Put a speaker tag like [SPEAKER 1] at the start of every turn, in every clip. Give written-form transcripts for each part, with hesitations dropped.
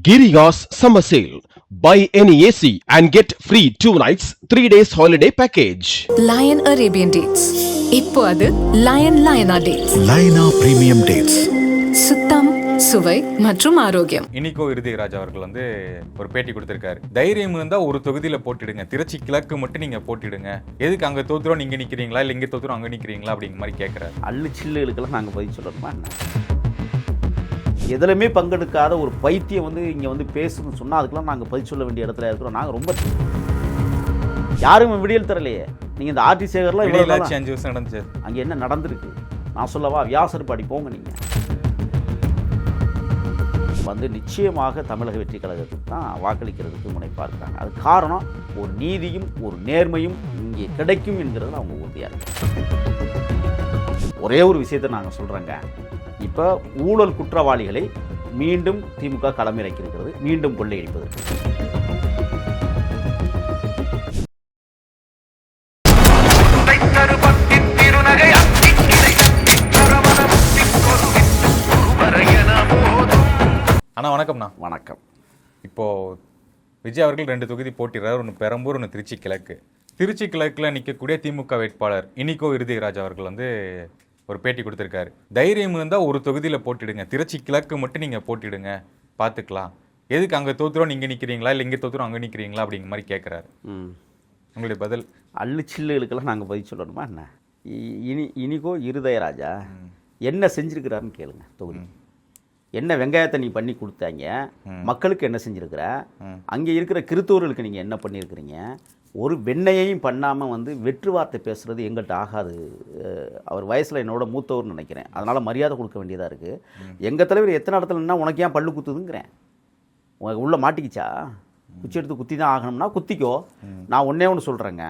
[SPEAKER 1] Giriga's summer sale. Buy any AC and get free 2 nights, 3 days holiday package.
[SPEAKER 2] Lion Arabian Dates. இப்போ அது லயனா dates.
[SPEAKER 3] லயனா premium dates.
[SPEAKER 2] சுத்தம், சுவை மற்றும் ஆரோக்கியம்.
[SPEAKER 4] இனிகோ இருதயராஜ் அவர்கள் வந்து ஒரு பேட்டி கொடுத்திருக்காரு. தைரியம் இருந்தா ஒரு தொகுதியில போட்டிடுங்க, திருச்சி கிழக்கு மட்டும் நீங்க போட்டிடுங்க, எதுக்கு அங்க தோத்துறோம் நீங்க நிக்கிறீங்களா இல்ல இங்க தோத்துறோம் அங்க நிக்கிறீங்களா அப்படிங்கிற மாதிரி கேட்கிறாரு.
[SPEAKER 5] அள்ளு சில்லுகளுக்கெல்லாம் நாங்கள் பதில் சொல்லணுமா என்ன? எதுலையுமே பங்கெடுக்காத ஒரு பைத்தியம் வந்து இங்கே வந்து பேசுன்னு சொன்னால் அதுக்கெல்லாம் நாங்கள் பதில் சொல்ல வேண்டிய இடத்துல இருக்கிறோம். நாங்கள் ரொம்ப யாரும் விடியல் தரலையே. நீங்கள் இந்த ஆர்டி சேகர்லாம்
[SPEAKER 4] 5 வருஷம் நடந்துச்சு,
[SPEAKER 5] அங்கே என்ன நடந்திருக்கு நான் சொல்லவா? வியாசர் பாடி போங்க. நீங்கள் வந்து நிச்சயமாக தமிழக வெற்றி கழகத்துக்கு தான் வாக்களிக்கிறதுக்கு முனைப்பாக இருக்காங்க. அது காரணம் ஒரு நீதியும் ஒரு நேர்மையும் இங்கே கிடைக்கும் என்கிறது அவங்க உறுதியாக இருக்கு. ஒரே ஒரு விஷயத்தை நாங்கள் சொல்கிறோங்க, இப்போ ஊழல் குற்றவாளிகளை மீண்டும் திமுக களமிறக்கியிருக்கிறது, மீண்டும் கொள்ளையடிப்பதற்கு.
[SPEAKER 4] அண்ணா வணக்கம்ண்ணா.
[SPEAKER 5] வணக்கம்.
[SPEAKER 4] இப்போது விஜய் அவர்கள் 2 தொகுதி போட்டிடுறார், ஒன்று பெரம்பூர், ஒன்று திருச்சி கிழக்கு. திருச்சி கிழக்கில் நிற்கக்கூடிய திமுக வேட்பாளர் இனிகோ இருதயராஜ் அவர்கள் வந்து ஒரு பேட்டி கொடுத்துருக்காரு. தைரியம் இருந்தால் ஒரு தொகுதியில் போட்டிடுங்க, திருச்சி கிழக்கு மட்டும் நீங்கள் போட்டிடுங்க, பார்த்துக்கலாம், எதுக்கு அங்கே தோத்துறோம் நீங்கள் நிற்கிறீங்களா இல்லை இங்கே தோத்துறோம் அங்கே நிற்கிறீங்களா அப்படிங்கிற மாதிரி கேட்குறாரு. உங்களுடைய பதில்?
[SPEAKER 5] அள்ளு சில்லுகளுக்கெல்லாம் நாங்கள் பதில் சொல்லணுமா என்ன? இனிகோ இருதயராஜா என்ன செஞ்சுருக்கிறாருன்னு கேளுங்க. தொகுதி என்ன வெங்காயத்தை நீ பண்ணி கொடுத்தாங்க, மக்களுக்கு என்ன செஞ்சுருக்கிற, அங்கே இருக்கிற கிறித்தவர்களுக்கு நீங்கள் என்ன பண்ணியிருக்கிறீங்க? ஒரு வெண்ணையையும் பண்ணாமல் வந்து வெற்று வார்த்தை பேசுகிறது எங்கள்கிட்ட ஆகாது. அவர் வயசில் என்னோட மூத்தவர்னு நினைக்கிறேன், அதனால் மரியாதை கொடுக்க வேண்டியதாக இருக்குது. எங்கள் தலைவர் எத்தனை இடத்துலன்னா உனக்கு ஏன் பல்லு குத்துதுங்கிறேன். உனக்கு உள்ளே மாட்டிக்கிச்சா? குச்சி எடுத்து குத்தி தான் ஆகணும்னா குத்திக்கோ. நான் ஒன்றே ஒன்று சொல்கிறேங்க,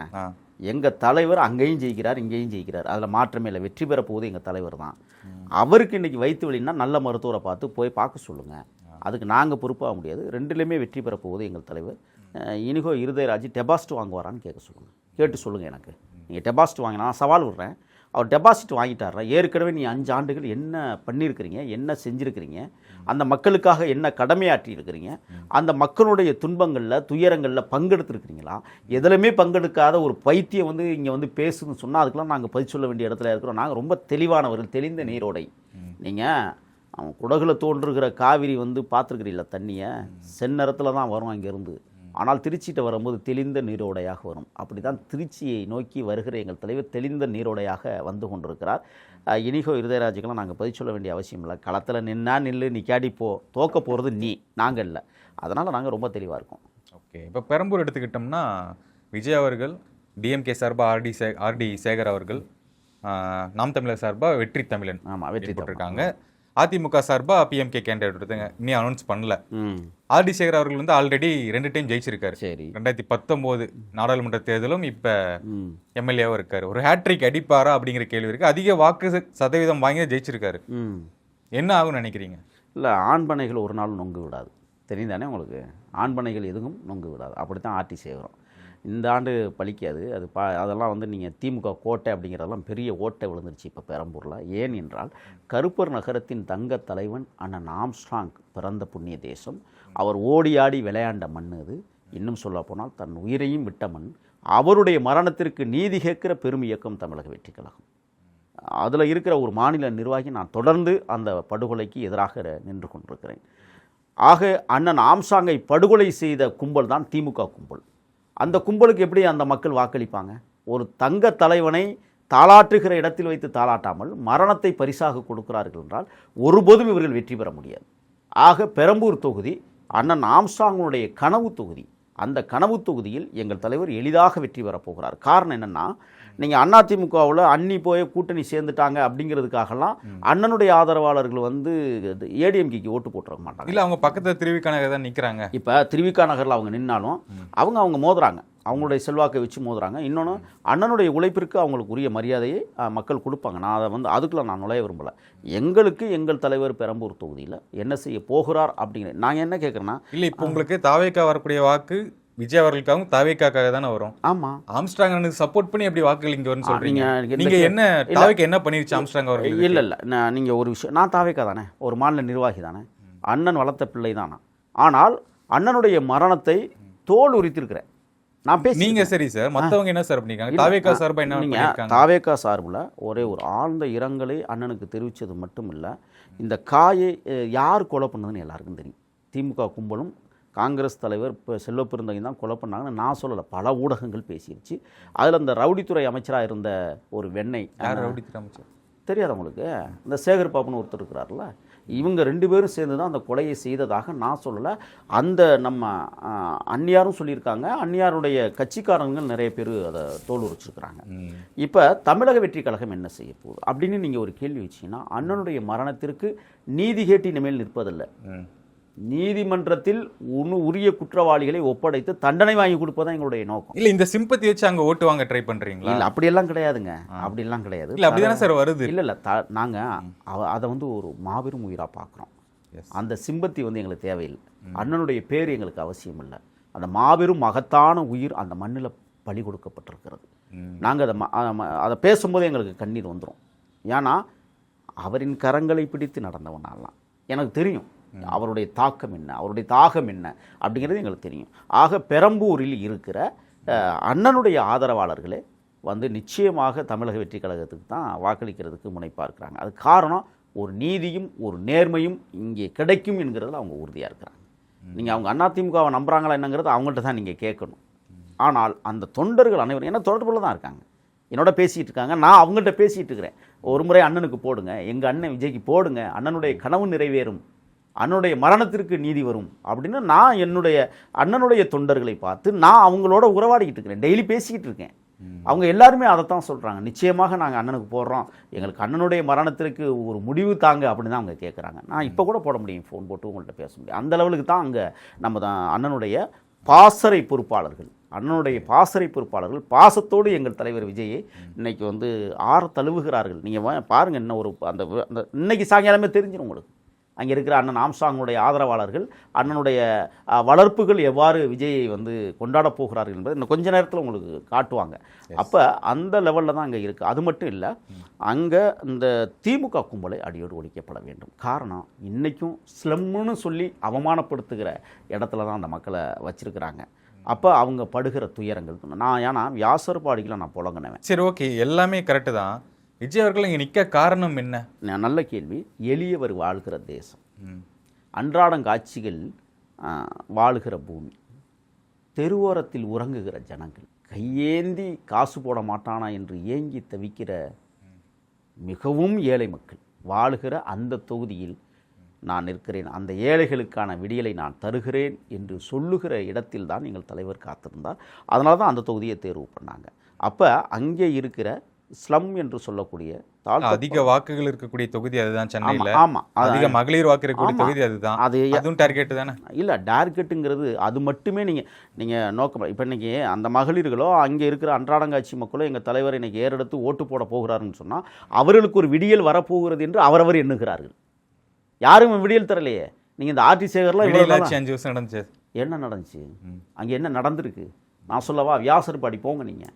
[SPEAKER 5] எங்கள் தலைவர் அங்கேயும் ஜெயிக்கிறார் இங்கேயும் ஜெயிக்கிறார், அதில் மாற்றமே இல்லை. வெற்றி பெற போகுது எங்கள் தலைவர் தான். அவருக்கு இன்றைக்கி வயிற்று வலின்னா நல்ல மருத்துவரை பார்த்து போய் பார்க்க சொல்லுங்கள், அதுக்கு நாங்கள் பொறுப்பாக முடியாது. ரெண்டுலேயுமே வெற்றி பெற போகுது எங்கள் தலைவர். இனிகோ இருதயராஜ் டெபாசிட் வாங்குவாரான்னு கேட்க சொல்லுங்கள், கேட்டு சொல்லுங்கள். எனக்கு நீங்கள் டெபாசிட் வாங்கினா நான் சவால் விடுறேன், அவர் டெபாசிட் வாங்கிட்டாரா? ஏற்கனவே நீ 5 ஆண்டுகள் என்ன பண்ணியிருக்கிறீங்க, என்ன செஞ்சுருக்கிறீங்க, அந்த மக்களுக்காக என்ன கடமையாற்றி இருக்கிறீங்க, அந்த மக்களுடைய துன்பங்களில் துயரங்களில் பங்கெடுத்துருக்கிறீங்களா? எதுலையுமே பங்கெடுக்காத ஒரு பைத்தியம் வந்து இங்கே வந்து பேசுன்னு சொன்னால் அதுக்கெல்லாம் நாங்கள் பதில் சொல்ல வேண்டிய இடத்துல இருக்கிறோம். நாங்கள் ரொம்ப தெளிவானவர்கள், தெளிந்த நீரோடை. நீங்கள் அவன் குடகுல தோன்றுகிற காவிரி வந்து பார்த்துருக்கிறீங்களா? தண்ணியை செந்நிறத்தில் தான் வரும் அங்கேருந்து, ஆனால் திருச்சிட்ட வரும்போது தெளிந்த நீரோடையாக வரும். அப்படி தான் திருச்சியை நோக்கி வருகிற எங்கள் தலைவர் தெளிந்த நீரோடையாக வந்து கொண்டிருக்கிறார். இனிகோ இருதயராஜுக்கெல்லாம் நாங்கள் பதில் சொல்ல வேண்டிய அவசியம் இல்லை. களத்தில் நின்னா நில்லு, நிக்காடி போ, தோக்க போகிறது நீ, நாங்கள் இல்லை. அதனால் நாங்கள் ரொம்ப தெளிவாக இருக்கோம்.
[SPEAKER 4] ஓகே, இப்போ பெரம்பூர் எடுத்துக்கிட்டோம்னா விஜய் அவர்கள் டிஎம்கே சார்பாக ஆர்டி சேகர் அவர்கள், நாம் தமிழர் சார்பாக வெற்றி தமிழன் வெற்றி போட்டிருக்காங்க. அதிமுக சார்பாக பிஎம்கே கேண்டிடேட் எடுத்துங்க, இன்னும் அனௌன்ஸ் பண்ணல. ஆர்டி சேகர் அவர்கள் வந்து ஆல்ரெடி 2 டைம் ஜெயிச்சிருக்காரு. 2019 நாடாளுமன்ற தேர்தலும் இப்போ எம்எல்ஏவாக இருக்காரு. ஒரு ஹேட்ரிக் அடிப்பாரா அப்படிங்கிற கேள்வி இருக்கு. அதிக வாக்கு சதவீதம் வாங்கி ஜெயிச்சிருக்காரு. என்ன ஆகும்னு நினைக்கிறீங்க?
[SPEAKER 5] இல்லை, ஆண்பனைகள் ஒரு நாள் நொங்கு விடாது, தெரியுதானே உங்களுக்கு? ஆண்பனைகள் எதுவும் நொங்கு விடாது. அப்படித்தான் ஆர்டி சேகரம் இந்த ஆண்டு பலிக்காது. அது அதெல்லாம் வந்து நீங்கள் திமுக கோட்டை அப்படிங்கிறதெல்லாம் பெரிய ஓட்டை விழுந்துருச்சு இப்போ பெரம்பூரில். ஏன் என்றால் கருப்பர் நகரத்தின் தங்க தலைவன் அண்ணன் ஆம்ஸ்ட்ராங் பிறந்த புண்ணிய தேசம். அவர் ஓடி ஆடி விளையாண்ட மண் அது. இன்னும் சொல்ல போனால் தன் உயிரையும் விட்ட மண். அவருடைய மரணத்திற்கு நீதி கேட்கிற பெரும் இயக்கம் தமிழக வெற்றி கழகம். அதில் இருக்கிற ஒரு மாநில நிர்வாகி நான் தொடர்ந்து அந்த படுகொலைக்கு எதிராக நின்று கொண்டிருக்கிறேன். ஆக அண்ணன் ஆம்ஸ்ட்ராங்கை படுகொலை செய்த கும்பல் தான் திமுக கும்பல். அந்த கும்பலுக்கு எப்படி அந்த மக்கள் வாக்களிப்பாங்க? ஒரு தங்க தலைவனை தாளாற்றுகிற இடத்தில் வைத்து தாளாட்டாமல் மரணத்தை பரிசாக கொடுக்கிறார்கள் என்றால் ஒருபோதும் இவர்கள் வெற்றி பெற முடியாது. ஆக பெரம்பூர் தொகுதி அண்ணன் ஆம்ஸ்ட்ராங்குடைய கனவு தொகுதி. அந்த கனவு தொகுதியில் எங்கள் தலைவர் எளிதாக வெற்றி பெறப் போகிறார். காரணம் என்னென்னா, நீங்கள் அதிமுகவில் அன்னி போய் கூட்டணி சேர்ந்துட்டாங்க அப்படிங்கிறதுக்காகலாம் அண்ணனுடைய ஆதரவாளர்கள் வந்து ஏடிஎம்கேக்கு ஓட்டு போட்டுருக்க மாட்டாங்க.
[SPEAKER 4] இல்லை, அவங்க பக்கத்தில் திருவிக்கா நகர் தான் நிற்கிறாங்க.
[SPEAKER 5] இப்போ திருவிக்கா நகரில் அவங்க நின்னாலும் அவங்க மோதுறாங்க, அவங்களுடைய செல்வாக்கை வச்சு மோதுறாங்க. இன்னொன்று, அண்ணனுடைய உழைப்பிற்கு அவங்களுக்கு உரிய மரியாதையை மக்கள் கொடுப்பாங்க. நான் அதை வந்து அதுக்குள்ள நான் நுழைய விரும்பலை. எங்களுக்கு எங்கள் தலைவர் பெரம்பூர் தொகுதியில் என்ன செய்ய போகிறார் அப்படிங்கிற நாங்கள் என்ன கேட்குறேன்னா,
[SPEAKER 4] இல்லை இப்போ உங்களுக்கு தாவேக்கா வரக்கூடிய வாக்கு விஜய் அவர்களுக்காகவும் தாவேக்காக தானே வரும்.
[SPEAKER 5] ஆமாம்,
[SPEAKER 4] ஆம்ஸ்ட்ராங் சப்போர்ட் பண்ணி எப்படி வாக்குகள் இங்கே வரும்னு சொல்கிறீங்க. நீங்கள் என்ன தாவேக்கா என்ன பண்ணிருச்சு ஆம்ஸ்ட்ராங் அவர்கள்?
[SPEAKER 5] இல்லை, நீங்கள் ஒரு விஷயம், நான் தாவேக்கா தானே, ஒரு மாநில நிர்வாகி தானே, அண்ணன் வளர்த்த பிள்ளை தானே. ஆனால் அண்ணனுடைய மரணத்தை தோல் உரித்திருக்கிறேன். நான் பேசி
[SPEAKER 4] நீங்க சரி சார், மத்தவங்க என்ன சார் பண்ணிருக்காங்க? தாவேகா சார்பா என்ன பண்ணிருக்காங்க?
[SPEAKER 5] தாவேகா சார்பில் ஒரே ஒரு ஆழ்ந்த இரங்கலை அண்ணனுக்கு தெரிவித்தது மட்டும் இல்லை, இந்த காயை யார் கொலை பண்ணதுன்னு எல்லாருக்கும் தெரியும். திமுக கும்பலும் காங்கிரஸ் தலைவர் இப்போ செல்வ பெருந்தகை தான் கொலை பண்ணாங்கன்னு நான் சொல்லலை, பல ஊடகங்கள் பேசிடுச்சு. அதில் அந்த ரவுடித்துறை அமைச்சராக இருந்த ஒரு வெண்ணெய்,
[SPEAKER 4] யார் ரவுடித்துறை அமைச்சர்
[SPEAKER 5] தெரியாது உங்களுக்கு? இந்த சேகர் பாபுன்னு ஒருத்தர் இருக்கிறார்ல, இவங்க 2 பேரும் சேர்ந்து தான் அந்த கொலையை செய்ததாக நான் சொல்லலை. அந்த நம்ம அந்நியாரும் சொல்லியிருக்காங்க, அந்நியாருடைய கட்சிக்காரங்க நிறைய பேர் அதை தோல் உரிச்சிருக்கிறாங்க. இப்போ தமிழக வெற்றி கழகம் என்ன செய்ய போகுது அப்படின்னு நீங்கள் ஒரு கேள்வி வச்சிங்கன்னா, அண்ணனுடைய மரணத்திற்கு நீதி கேட்டு இனிமேல் நிற்பதில்லை. நீதிமன்றத்தில் உரிய குற்றவாளிகளை ஒப்படைத்து தண்டனை வாங்கி கொடுப்பதான் எங்களுடைய நோக்கம்.
[SPEAKER 4] இல்ல இந்த சிம்பத்தி வச்சு அங்க ஓட்டு வாங்க ட்ரை பண்றீங்களா?
[SPEAKER 5] இல்ல அப்படியெல்லாம் கிடையாதுங்க, அப்படியெல்லாம் கிடையாது.
[SPEAKER 4] இல்ல அப்படிதானே சார் வருது.
[SPEAKER 5] இல்ல நாங்க அதை ஒரு மாபெரும் உயிரா பார்க்குறோம். அந்த சிம்பத்தி எங்களுக்கு தேவையில்லை. அண்ணனுடைய பேர் எங்களுக்கு அவசியம் இல்லை. அந்த மாபெரும் மகத்தான உயிர் அந்த மண்ணில் பலி கொடுக்கப்பட்டிருக்கிறது. நாங்கள் அதை பேசும்போது எங்களுக்கு கண்ணீர் வந்துடும். ஏன்னா அவரின் கரங்களை பிடித்து நடந்தவனாலாம் எனக்கு தெரியும் அவருடைய தாக்கம் என்ன, அவருடைய தாகம் என்ன அப்படிங்கிறது எங்களுக்கு தெரியும். ஆக பெரம்பூரில் இருக்கிற அண்ணனுடைய ஆதரவாளர்களே நிச்சயமாக தமிழக வெற்றி கழகத்துக்கு தான் வாக்களிக்கிறதுக்கு முனைப்பார்க்கிறாங்க. அது காரணம் ஒரு நீதியும் ஒரு நேர்மையும் இங்கே கிடைக்கும் என்கிறதுல அவங்க உறுதியாக இருக்கிறாங்க. நீங்கள் அவங்க அதிமுகவை நம்புகிறாங்களா என்னங்கிறது அவங்கள்ட்ட தான் நீங்கள் கேட்கணும். ஆனால் அந்த தொண்டர்கள் அனைவரும் என்ன தொடர்பில் தான் இருக்காங்க, என்னோட பேசிகிட்டு இருக்காங்க, நான் அவங்கள்ட்ட பேசிகிட்டு இருக்கிறேன். ஒரு முறை அண்ணனுக்கு போடுங்க, எங்கள் அண்ணன் விஜய்க்கு போடுங்க, அண்ணனுடைய கனவு நிறைவேறும், அண்ணனுடைய மரணத்திற்கு நீதி வரும் அப்படின்னு நான் என்னுடைய அண்ணனுடைய தொண்டர்களை பார்த்து நான் அவங்களோட உறவாடிக்கிட்டு இருக்கிறேன், டெய்லி பேசிக்கிட்டு இருக்கேன். அவங்க எல்லாருமே அதைத்தான் சொல்கிறாங்க, நிச்சயமாக நாங்கள் அண்ணனுக்கு போடுறோம், எங்களுக்கு அண்ணனுடைய மரணத்திற்கு ஒரு முடிவு தாங்க அப்படின்னு தான் அவங்க கேட்குறாங்க. நான் இப்போ கூட போட முடியும், ஃபோன் போட்டு உங்கள்கிட்ட பேச முடியும். அந்த லெவலுக்கு தான் அங்கே நம்ம தான் அண்ணனுடைய பாசறை பொறுப்பாளர்கள், அண்ணனுடைய பாசறை பொறுப்பாளர்கள் பாசத்தோடு எங்கள் தலைவர் விஜயை இன்னைக்கு ஆற தழுவுகிறார்கள். நீங்கள் பாருங்கள், இன்னும் அந்த இன்னைக்கு சாயங்காலமே தெரிஞ்சிடும் உங்களுக்கு. அங்கே இருக்கிற அண்ணன் ஆம்ஸ்ட்ராங்குடைய ஆதரவாளர்கள் அண்ணனுடைய வளர்ப்புகள் எவ்வாறு விஜயை கொண்டாடப் போகிறார்கள் என்பதை இன்னும் கொஞ்ச நேரத்தில் உங்களுக்கு காட்டுவாங்க. அப்போ அந்த லெவலில் தான் அங்கே இருக்குது. அது மட்டும் இல்லை, அங்கே இந்த திமுக கும்பலை அடியோடு ஒழிக்கப்பட வேண்டும். காரணம் இன்றைக்கும் ஸ்லம்னு சொல்லி அவமானப்படுத்துகிற இடத்துல தான் அந்த மக்களை வச்சிருக்கிறாங்க. அப்போ அவங்க படுகிற துயரங்கள் ஏன்னா வியாசர்பாடிகளை நான் புழங்கினேன்.
[SPEAKER 4] சரி, ஓகே, எல்லாமே கரெக்டு தான். விஜய் அவர்கள் இங்கே நிற்க காரணம் என்ன?
[SPEAKER 5] நல்ல கேள்வி. எளியவர் வாழ்கிற தேசம், அன்றாடங்காட்சிகள் வாழுகிற பூமி, தெருவோரத்தில் உறங்குகிற ஜனங்கள், கையேந்தி காசு போட மாட்டானா என்று ஏங்கி தவிக்கிற மிகவும் ஏழை மக்கள் வாழுகிற அந்த தொகுதியில் நான் இருக்கிறேன். அந்த ஏழைகளுக்கான விடியலை நான் தருகிறேன் என்று சொல்லுகிற இடத்தில் தான் எங்கள் தலைவர் காத்திருந்தார். அதனால தான் அந்த தொகுதியை தேர்வு பண்ணாங்க. அப்போ அங்கே இருக்கிற ஸ்லம் என்று சொல்லக்கூடிய
[SPEAKER 4] அதிக வாக்குகள் இருக்கக்கூடிய தொகுதி அதுதான் சென்னையில்.
[SPEAKER 5] ஆமாம்,
[SPEAKER 4] அதிக மகளிர் வாக்கு இருக்கக்கூடிய தொகுதி அதுதான். அதுவும் டார்கெட் தானே?
[SPEAKER 5] இல்லை, டார்கெட்டுங்கிறது அது மட்டுமே நீங்கள் நோக்கம். இப்போ இன்றைக்கி அந்த மகளிர்களோ அங்கே இருக்கிற அன்றாடங்காட்சி மக்களோ எங்கள் தலைவர் இன்றைக்கி ஏறெடுத்து ஓட்டு போட போகிறாருன்னு சொன்னால் அவர்களுக்கு ஒரு விடியல் வரப்போகிறது என்று அவரவர் எண்ணுகிறார்கள். யாரும் விடியல் தரலையே. நீங்கள் இந்த ஆர்டி சேகர்லாம்
[SPEAKER 4] 5 வருஷம் நடந்துச்சு.
[SPEAKER 5] என்ன நடந்துச்சு அங்கே, என்ன நடந்திருக்கு நான் சொல்லவா? வியாசர்பாடி போங்க, நீங்கள்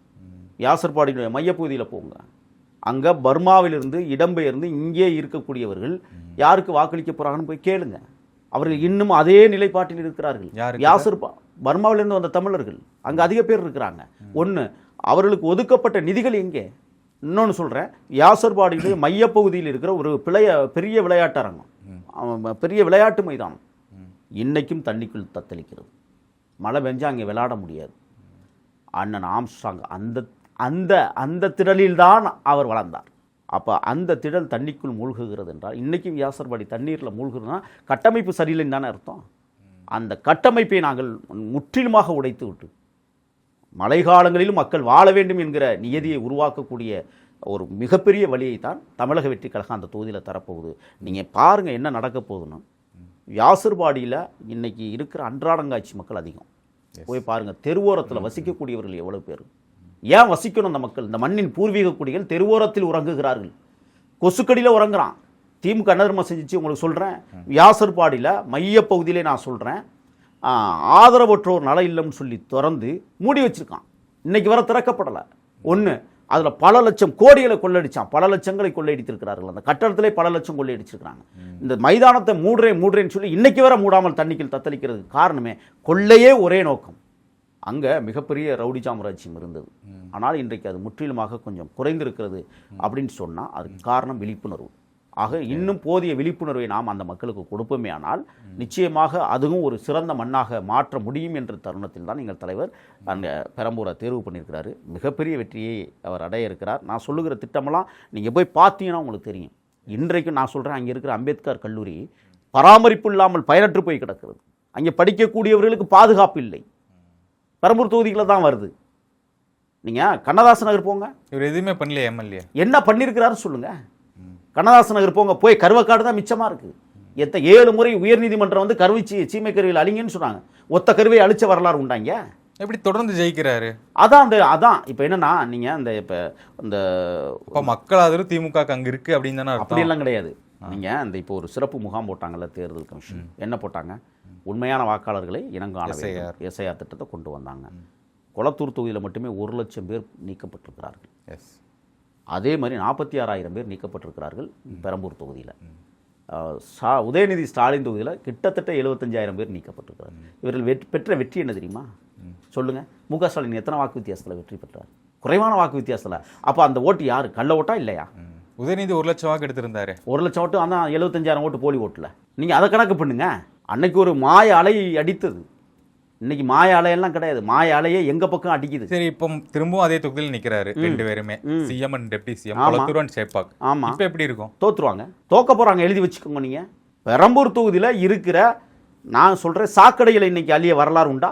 [SPEAKER 5] வியாசர்பாடியுடைய மையப்பகுதியில் போங்க. அங்கே பர்மாவிலிருந்து இடம்பெயர்ந்து இங்கே இருக்கக்கூடியவர்கள் யாருக்கு வாக்களிக்க போகிறாங்கன்னு போய் கேளுங்க. அவர்கள் இன்னும் அதே நிலைப்பாட்டில் இருக்கிறார்கள். பர்மாவிலிருந்து வந்த தமிழர்கள் அங்கே அதிக பேர் இருக்கிறாங்க. ஒன்று, அவர்களுக்கு ஒதுக்கப்பட்ட நிதிகள் எங்கே? இன்னொன்று சொல்கிறேன், வியாசர்பாடியுடைய மையப்பகுதியில் இருக்கிற ஒரு பெரிய விளையாட்டரங்கம், பெரிய விளையாட்டு மைதானம் இன்னைக்கும் தண்ணிக்குள் தத்தளிக்கிறது. மழை பெஞ்சா அங்கே விளையாட முடியாது. அண்ணன் ஆம்ஸ்ட்ராங் அந்த அந்த திடலில்தான் அவர் வளர்ந்தார். அப்போ அந்த திடல் தண்ணிக்குள் மூழ்குகிறது என்றால் இன்றைக்கும் வியாசர்பாடி தண்ணீரில் மூழ்குறதுனா கட்டமைப்பு சரியில்லைன்னு தானே அர்த்தம். அந்த கட்டமைப்பை நாங்கள் முற்றிலுமாக உடைத்து விட்டு மழை காலங்களிலும் மக்கள் வாழ வேண்டும் என்கிற நியதியை உருவாக்கக்கூடிய ஒரு மிகப்பெரிய வழியை தான் தமிழக வெற்றி கழகம் அந்த தொகுதியில் தரப்போகுது. நீங்கள் பாருங்கள் என்ன நடக்க போகுதுன்னு. வியாசர்பாடியில் இன்றைக்கி இருக்கிற அன்றாடங்காட்சி மக்கள் அதிகம். போய் பாருங்கள், தெருவோரத்தில் வசிக்கக்கூடியவர்கள் எவ்வளோ பேர். ஏன் வசிக்கணும் அந்த மக்கள்? இந்த மண்ணின் பூர்வீக குடிகள் தெருவோரத்தில் உறங்குகிறார்கள். கொசுக்கடியில் உறங்குறான். திமுக அன்னதர்மா செஞ்சிச்சு உங்களுக்கு சொல்கிறேன். வியாசர்பாடியில் மையப்பகுதியிலே நான் சொல்கிறேன், ஆதரவற்றோர் நல இல்லம்னு சொல்லி திறந்து மூடி வச்சுருக்கான். இன்றைக்கி வர திறக்கப்படலை. ஒன்று, அதில் பல லட்சம் கோடிகளை கொள்ளடிச்சான், பல லட்சங்களை கொள்ளையடித்திருக்கிறார்கள். அந்த கட்டடத்திலே பல லட்சம் கொள்ளையடிச்சிருக்கிறாங்க. இந்த மைதானத்தை மூடுறேன்னு சொல்லி இன்னைக்கு வரை மூடாமல் தண்ணிக்குள் தத்தளிக்கிறதுக்கு காரணமே கொள்ளையே ஒரே நோக்கம். அங்கே மிகப்பெரிய ரவுடி சாம்ராஜ்யம் இருந்தது. ஆனால் இன்றைக்கு அது முற்றிலுமாக கொஞ்சம் குறைந்திருக்கிறது அப்படின்னு சொன்னால் அதுக்கு காரணம் விழிப்புணர்வு. ஆக இன்னும் போதிய விழிப்புணர்வை நாம் அந்த மக்களுக்கு கொடுப்போமே ஆனால் நிச்சயமாக அதுவும் ஒரு சிறந்த மண்ணாக மாற்ற முடியும் என்ற தருணத்தில் தான் எங்கள் தலைவர் அந்த பெரம்பூரை தேர்வு பண்ணியிருக்கிறாரு. மிகப்பெரிய வெற்றியை அவர் அடைய இருக்கிறார். நான் சொல்லுகிற திட்டமெல்லாம் நீங்கள் போய் பார்த்தீங்கன்னா உங்களுக்கு தெரியும். இன்றைக்கும் நான் சொல்கிறேன், அங்கே இருக்கிற அம்பேத்கர் கல்லூரி பராமரிப்பு இல்லாமல் பயனற்று போய் கிடக்கிறது. அங்கே படிக்கக்கூடியவர்களுக்கு பாதுகாப்பு இல்லை. பெரம்பூர் தொகுதிகளில் தான் வருது. நீங்கள் கண்ணதாசன் நகர் போங்க,
[SPEAKER 4] இவர் எதுவுமே பண்ணலையே எம்எல்ஏ.
[SPEAKER 5] என்ன பண்ணியிருக்கிறாரு சொல்லுங்கள். கண்ணதாசன் நகர் போங்க, போய் கருவக்காடு தான் மிச்சமாக இருக்குது. 7 முறை உயர்நீதிமன்றம் வந்து கருவிச்சு சீமை கருவியில் அழிங்கன்னு சொன்னாங்க. ஒத்த கருவை அழிச்ச வரலாறு உண்டாங்க.
[SPEAKER 4] எப்படி தொடர்ந்து ஜெயிக்கிறாரு?
[SPEAKER 5] அதான் இப்போ என்னன்னா, நீங்கள் அந்த இந்த
[SPEAKER 4] மக்கள் ஆதரவு திமுக அங்கே இருக்குது அப்படின்னு தானே?
[SPEAKER 5] அப்படியெல்லாம் கிடையாது. நீங்கள் அந்த இப்போ ஒரு சிறப்பு முகாம் போட்டாங்கல்ல தேர்தல் கமிஷன், என்ன போட்டாங்க? உண்மையான வாக்காளர்களை இனங்காண எஸ்ஐஆர் திட்டத்தை கொண்டு வந்தாங்க. கொளத்தூர் தொகுதியில் மட்டுமே 1 லட்சம் பேர் நீக்கப்பட்டிருக்கிறார்கள்.
[SPEAKER 4] எஸ். அதே
[SPEAKER 5] மாதிரி 46,000 பேர் நீக்கப்பட்டிருக்கிறார்கள் பெரம்பூர் தொகுதியில். உதயநிதி ஸ்டாலின் தொகுதியில் கிட்டத்தட்ட 75,000 பேர் நீக்கப்பட்டிருக்கிறார். இவர்கள் பெற்ற வெற்றி என்ன தெரியுமா? சொல்லுங்கள். முக ஸ்டாலின் எத்தனை வாக்கு வித்தியாசத்தில் வெற்றி பெற்றார்? குறைவான வாக்கு வித்தியாசத்தில். அப்போ அந்த ஓட்டு யார்? கள்ள ஓட்டா இல்லையா?
[SPEAKER 4] உதயநிதி 1 லட்சம் வாக்கு எடுத்திருந்தாரு.
[SPEAKER 5] 1 லட்சம் ஓட்டு, ஆனால் 75,000 ஓட்டு போலி ஓட்டில். நீங்கள் அதை கணக்கு பண்ணுங்க. அன்னைக்கு ஒரு மாய அலை அடித்தது. இன்னைக்கு மாய அலையெல்லாம் கிடையாது. மாய அலையே எங்க பக்கம் அடிக்குது.
[SPEAKER 4] சரி, இப்போ திரும்பவும் அதே தொகுதியில் நிற்கிறாரு 2 பேருமே, CM and deputy CM, Kolathur and Chepauk.
[SPEAKER 5] ஆமா,
[SPEAKER 4] இப்போ எப்படி இருக்கும்?
[SPEAKER 5] தோத்துருவாங்க, தோக்க போறாங்க. எழுதி வச்சுக்கோங்க. நீங்க பெரம்பூர் தொகுதியில் இருக்கிற நான் சொல்றேன் சாக்கடையில் இன்னைக்கு அழிய வரலாறு உண்டா?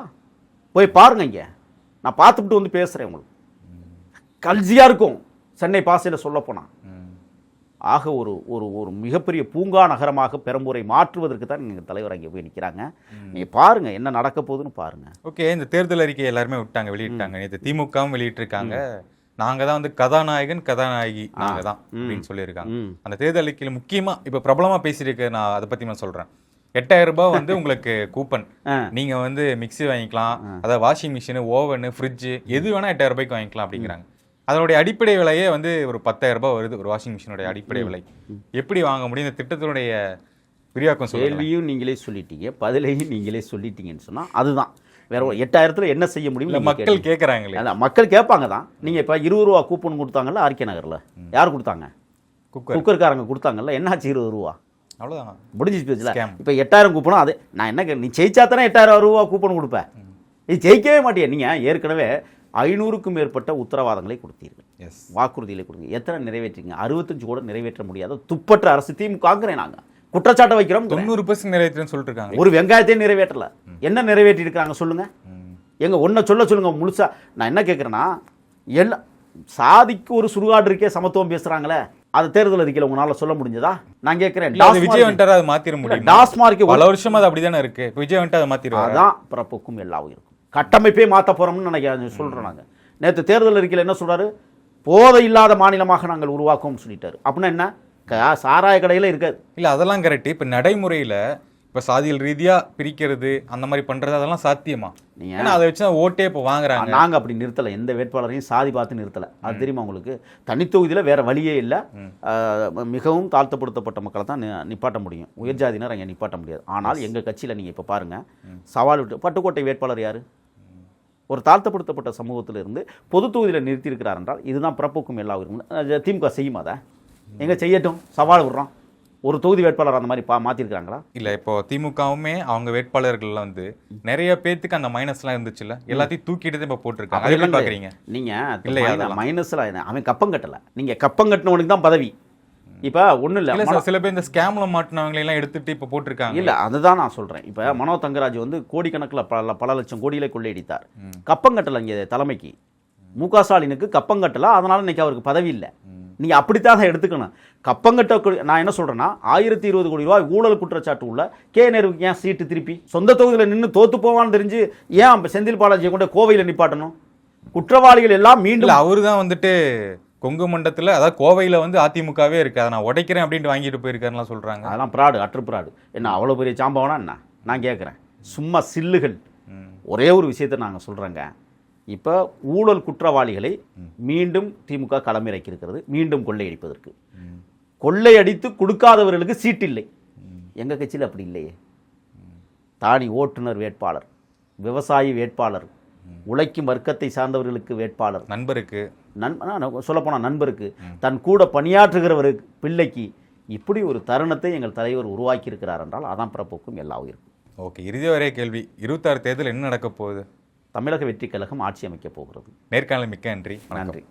[SPEAKER 5] போய் பாருங்க. இங்க நான் பார்த்துட்டு வந்து பேசுறேன். உங்களுக்கு கல்ஜியா இருக்கும் சென்னை பாசையில் சொல்ல போனா. ஆக ஒரு ஒரு ஒரு மிகப்பெரிய பூங்கா நகரமாக பெரம்பூரை மாற்றுவதற்கு தான் எங்கள் தலைவர் அங்கே போய் நிற்கிறாங்க. நீங்கள் பாருங்க என்ன நடக்க போகுதுன்னு பாருங்க.
[SPEAKER 4] ஓகே, இந்த தேர்தல் அறிக்கை எல்லாருமே வெளியிட்டாங்க. நேற்று திமுகவும் வெளியிட்டிருக்காங்க. நாங்கள் தான் வந்து கதாநாயகன் கதாநாயகி நாங்கள் தான் அப்படின்னு சொல்லியிருக்காங்க. அந்த தேர்தல் அறிக்கையில் முக்கியமாக இப்போ பிரபலமாக பேசியிருக்க நான் அதை பற்றி நான் சொல்கிறேன். 8,000 ரூபாய் வந்து உங்களுக்கு கூப்பன், நீங்க வந்து மிக்சி வாங்கிக்கலாம், அதாவது வாஷிங் மிஷின், ஓவனு, ஃப்ரிட்ஜு எது வேணா 8,000 ரூபாய்க்கு வாங்கிக்கலாம் அப்படிங்கிறாங்க. அதனுடைய அடிப்படை விலையே வந்து ஒரு 10,000 ரூபாய் வருது ஒரு வாஷிங் மிஷினுடைய அடிப்படை விலை. எப்படி வாங்க முடியும்? இந்த திட்டத்தினுடைய விரிவாக்கம்
[SPEAKER 5] கேள்வியும் நீங்களே சொல்லிட்டீங்க, பதிலையும் நீங்களே சொல்லிட்டீங்கன்னு சொன்னா அதுதான். வேற 8,000 என்ன செய்ய முடியும்?
[SPEAKER 4] மக்கள் கேட்கறாங்களே.
[SPEAKER 5] மக்கள் கேட்பாங்க தான். நீங்க இப்ப 20 ரூபா கூப்பன் கொடுத்தாங்கல்ல ஆர்கே நகர்ல, யார் கொடுத்தாங்க? குக்கர்காரங்க கொடுத்தாங்கல்ல. என்னாச்சு 20 ரூபா?
[SPEAKER 4] அவ்வளவுதான்,
[SPEAKER 5] முடிஞ்சு போச்சுல. இப்ப 8,000 கூப்பனும் அது. நான் என்ன, நீ ஜெயிச்சா தானே 8,000 ரூபா கூப்பன் கொடுப்பேன். நீ ஜெயிக்கவே மாட்டிய. நீங்க ஏற்கனவே 500க்கும் மேற்பட்ட உத்தரவாதங்களை கொடுத்தீர்கள், வாக்குறுதிகளை கொடுத்தீங்க. எத்தனை நிறைவேற்றீங்க? 65 கூட நிறைவேற்ற முடியாத துப்பற்ற அரசு திமுகங்கிறேன். நாங்க குற்றச்சாட்டை வைக்கிறோம்.
[SPEAKER 4] 90% நிறைவேற்றன்னு சொல்லிட்டு இருக்காங்க.
[SPEAKER 5] ஒரு வெங்காயத்தையும் நிறைவேற்றல. என்ன நிறைவேற்றி இருக்காங்க சொல்லுங்க? எங்க ஒன்ன சொல்லுங்க முழுசா. நான் என்ன கேட்கிறேன்னா, எல்லாம் சாதிக்கு ஒரு சுடுகாடு இருக்கே சமத்துவம் பேசுறாங்களே, அது தேர்தல் அறிக்கையில் உங்களால சொல்ல முடிஞ்சதா? நான் கேட்கிறேன்.
[SPEAKER 4] விஜய் வந்துட்டாரு, அதை மாத்திர முடியும்.
[SPEAKER 5] டாஸ்மார்க்
[SPEAKER 4] பல வருஷமா அது அப்படிதானே இருக்கு. விஜய் வந்துட்டு அதை மாத்திடுவாங்க.
[SPEAKER 5] அதான் பிறப்புக்கும் எல்லாம் இருக்கும். கட்டமைப்பே மாற்ற போறோம்னு நினைக்கிறேன் சொல்றோம். நாங்க நேற்று தேர்தல் அறிக்கையில் என்ன சொல்றாரு? போதை இல்லாத மாநிலமாக நாங்கள் உருவாக்குவோம் சொல்லிட்டாரு. அப்படின்னா என்ன? சாராய கடையில இருக்காது.
[SPEAKER 4] இல்ல அதெல்லாம் கரெக்ட். இப்ப நடைமுறையில இப்ப சாதியல் ரீதியா பிரிக்கிறது அந்த மாதிரி பண்றது அதெல்லாம் சாத்தியமா? நீங்க அதை வச்சு ஓட்டே இப்போ வாங்குறாங்க.
[SPEAKER 5] நாங்க அப்படி நிறுத்தல, எந்த வேட்பாளரையும் சாதி பார்த்து நிறுத்தல. அது தெரியுமா உங்களுக்கு? தனித்தொகுதியில் வேற வழியே இல்லை. மிகவும் தாழ்த்தப்படுத்தப்பட்ட மக்களை தான் நிப்பாட்ட முடியும், உயர்ஜாதியினர் அங்கே நிப்பாட்ட முடியாது. ஆனால் எங்க கட்சியில் நீங்க இப்ப பாருங்க, சவால் விட்டு பட்டுக்கோட்டை வேட்பாளர் யாரு? ஒரு தாழ்த்தப்படுத்தப்பட்ட சமூகத்திலிருந்து பொது தொகுதியில் நிறுத்தியிருக்கிறார் என்றால் இதுதான் பிறப்புக்கும் எல்லா உரிமை. திமுக செய்யுமா? அதை எங்க செய்யட்டும், சவால் விடுறோம். ஒரு தொகுதி வேட்பாளர் அந்த மாதிரி மாத்திருக்காங்களா?
[SPEAKER 4] இல்ல. இப்போ திமுகவுமே அவங்க வேட்பாளர்கள் வந்து நிறைய பேத்துக்கு அந்த மைனஸ்லாம் இருந்துச்சுல்ல, எல்லாத்தையும் தூக்கிட்டு இப்ப போட்டிருக்காங்க. அதெல்லாம் பாக்குறீங்க நீங்க?
[SPEAKER 5] இல்ல, மைனஸ்ல அவன் கப்பம் கட்டல. நீங்க கப்பம் கட்டினவனுக்கு தான் பதவி. இப்ப ஒண்ணு இல்ல,
[SPEAKER 4] சில பேர் இந்த ஸ்கேம்ல மாட்டினவங்களை எல்லாம் எடுத்துட்டு இப்ப போட்டிருக்காங்க.
[SPEAKER 5] இல்ல, அதுதான் நான் சொல்றேன். இப்ப மனோ தங்கராஜ் வந்து கோடிக்கணக்கில் பல லட்சம் கோடிகளை கொள்ளையடித்தார். கப்பம் கட்டல. இங்க தலைமைக்கு முக ஸ்டாலினுக்கு கப்பம் கட்டல, அதனால இன்னைக்கு அவருக்கு பதவி இல்லை. நீங்க அப்படித்தான் எடுத்துக்கணும். கப்பங்கட்ட நான் என்ன சொல்றேன்னா, 1020 கோடி ரூபாய் ஊழல் குற்றச்சாட்டு உள்ள கே நேருவுக்கு ஏன் சீட்டு திருப்பி? சொந்த தொகுதியில் நின்று தோத்து போவான்னு தெரிஞ்சு ஏன் செந்தில் பாலாஜியை கொண்டு கோவையில் நிப்பாட்டணும்? குற்றவாளிகள் எல்லாம் மீண்டும்
[SPEAKER 4] அவரு தான் வந்துட்டு கொங்கு மண்டலத்தில், அதாவது கோவையில் வந்து அதிமுகவே இருக்கு, அதை நான் உடைக்கிறேன் அப்படின்ட்டு வாங்கிட்டு போயிருக்காருலாம் சொல்றாங்க.
[SPEAKER 5] அதெல்லாம் பிராடு, அற்று பிராடு. என்ன அவ்வளோ பெரிய சாம்பவனா என்ன? நான் கேட்குறேன். சும்மா சில்லுகள். ஒரே ஒரு விஷயத்தை நாங்கள் சொல்கிறேங்க, இப்போ ஊழல் குற்றவாளிகளை மீண்டும் திமுக களமிறக்கியிருக்கிறது, மீண்டும் கொள்ளையடிப்பதற்கு. கொள்ளையடித்து கொடுக்காதவர்களுக்கு சீட்டு இல்லை. எங்கள் கட்சியில் அப்படி இல்லையே. தாடி ஓட்டுநர் வேட்பாளர், விவசாயி வேட்பாளர், உழைக்கும் வர்க்கத்தை சார்ந்தவர்களுக்கு வேட்பாளர்,
[SPEAKER 4] நண்பருக்கு
[SPEAKER 5] சொல்லப்போனால் நண்பருக்கு, தன் கூட பணியாற்றுகிறவருக்கு, பிள்ளைக்கு, இப்படி ஒரு தருணத்தை எங்கள் தலைவர் உருவாக்கி இருக்கிறார் என்றால் அதான் பிறப்புக்கும் எல்லா உயிருக்கும்.
[SPEAKER 4] ஓகே, இறுதி வரைய கேள்வி, 26 தேர்தல் என்ன நடக்க போகுது?
[SPEAKER 5] தமிழக வெற்றி கழகம் ஆட்சி அமைக்கப் போகிறது.
[SPEAKER 4] நேர்காணல் மிக்க நன்றி.
[SPEAKER 5] நன்றி.